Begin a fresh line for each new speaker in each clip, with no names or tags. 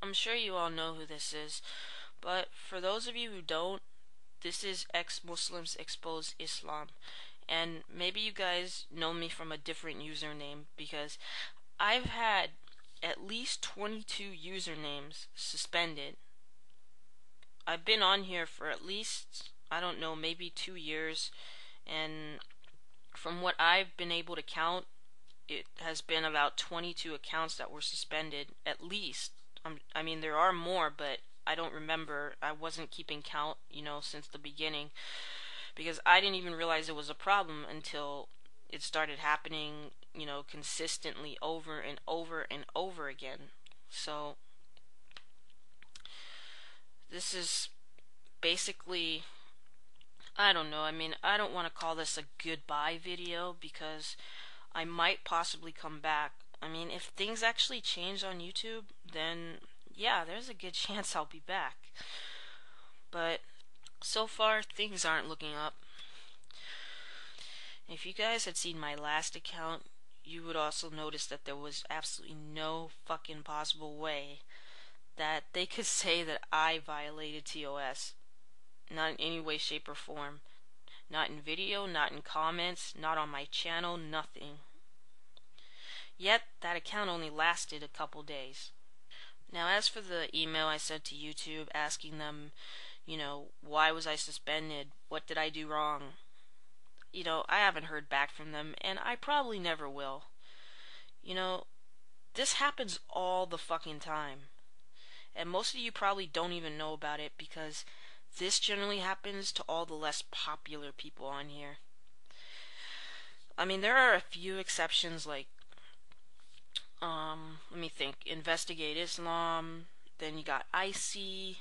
I'm sure you all know who this is, but for those of you who don't, this is Ex-Muslims Expose Islam. And maybe you guys know me from a different username because I've had at least 22 usernames suspended. I've been on here for at least, I don't know, maybe 2 years, and from what I've been able to count, it has been about 22 accounts that were suspended, at least. I mean, there are more, but I don't remember. I wasn't keeping count, since the beginning, because I didn't even realize it was a problem until it started happening, consistently over and over and over again. So, this is basically, I don't know. I mean, I don't want to call this a goodbye video because I might possibly come back. I mean, if things actually change on YouTube, then yeah, there's a good chance I'll be back. But so far, things aren't looking up. If you guys had seen my last account, you would also notice that there was absolutely no fucking possible way that they could say that I violated TOS. Not in any way, shape, or form. Not in video, not in comments, not on my channel, nothing. Yet, that account only lasted a couple days. Now, as for the email I sent to YouTube asking them, why was I suspended? What did I do wrong? I haven't heard back from them, and I probably never will. This happens all the fucking time. And most of you probably don't even know about it because this generally happens to all the less popular people on here. I mean, there are a few exceptions like, let me think, Investigate Islam, then you got Icy,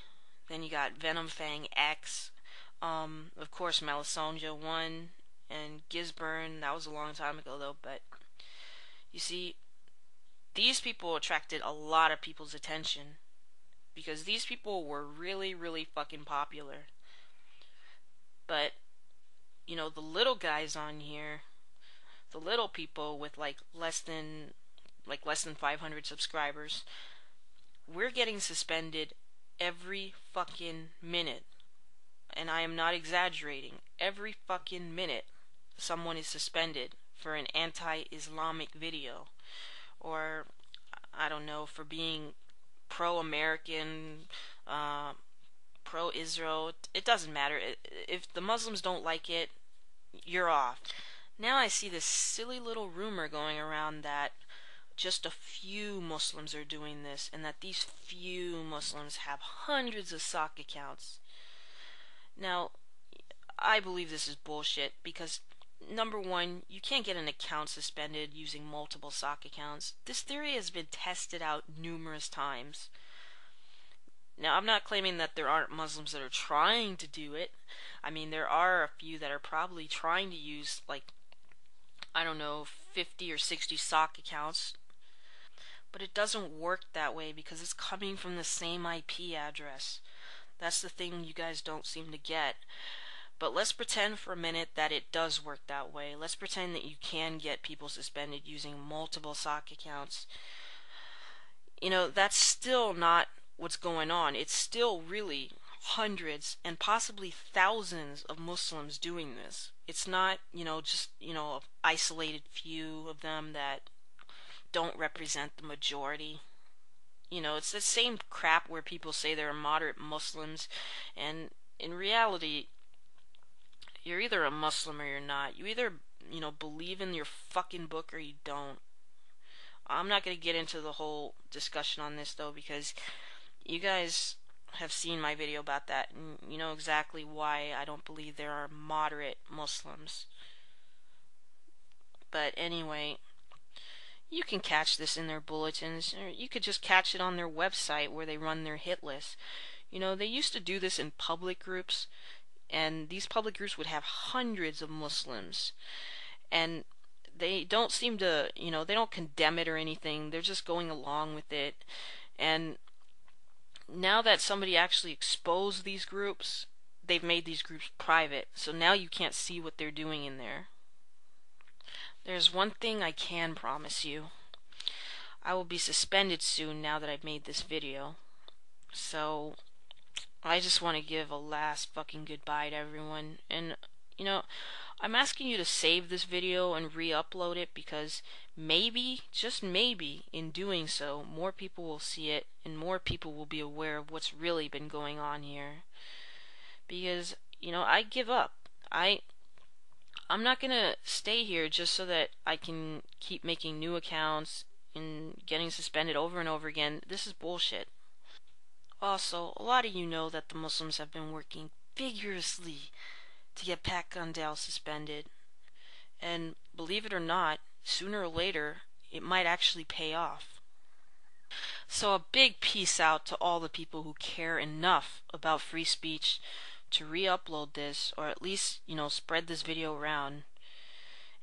then you got Venom Fang X, of course Melisonja 1, and Gisburn, that was a long time ago though, but you see, these people attracted a lot of people's attention because these people were really, really fucking popular. But, the little guys on here, the little people with less than 500 subscribers, we're getting suspended every fucking minute. And I am not exaggerating. Every fucking minute someone is suspended for an anti-Islamic video, or I don't know, for being pro-American, pro-Israel. It doesn't matter. If the Muslims don't like it, you're off. Now I see this silly little rumor going around that just a few Muslims are doing this, and that these few Muslims have hundreds of sock accounts. Now, I believe this is bullshit because, number one, you can't get an account suspended using multiple sock accounts. This theory has been tested out numerous times. Now, I'm not claiming that there aren't Muslims that are trying to do it. I mean, there are a few that are probably trying to use, I don't know, 50 or 60 sock accounts. But it doesn't work that way because it's coming from the same IP address. That's the thing you guys don't seem to get. But let's pretend for a minute that it does work that way. Let's pretend that you can get people suspended using multiple sock accounts. That's still not what's going on. It's still really hundreds and possibly thousands of Muslims doing this. It's not, just, an isolated few of them that don't represent the majority. It's the same crap where people say they're moderate Muslims, and in reality, you're either a Muslim or you're not. You either, believe in your fucking book or you don't. I'm not going to get into the whole discussion on this though, because you guys have seen my video about that, and you know exactly why I don't believe there are moderate Muslims. But anyway, you can catch this in their bulletins, or you could just catch it on their website where they run their hit list. They used to do this in public groups, and these public groups would have hundreds of Muslims, and they don't seem to, they don't condemn it or anything. They're just going along with it. And now that somebody actually exposed these groups, they've made these groups private, so now you can't see what they're doing in there. There's one thing I can promise you. I will be suspended soon now that I've made this video. So I just want to give a last fucking goodbye to everyone. And, you know, I'm asking you to save this video and re-upload it because maybe, just maybe, in doing so, more people will see it and more people will be aware of what's really been going on here. Because, I give up. I'm not gonna stay here just so that I can keep making new accounts and getting suspended over and over again. This is bullshit. Also, a lot of you know that the Muslims have been working vigorously to get Pat Gundel suspended. And believe it or not, sooner or later, it might actually pay off. So a big peace out to all the people who care enough about free speech to re-upload this, or at least, spread this video around.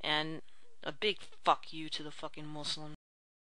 And a big fuck you to the fucking Muslims.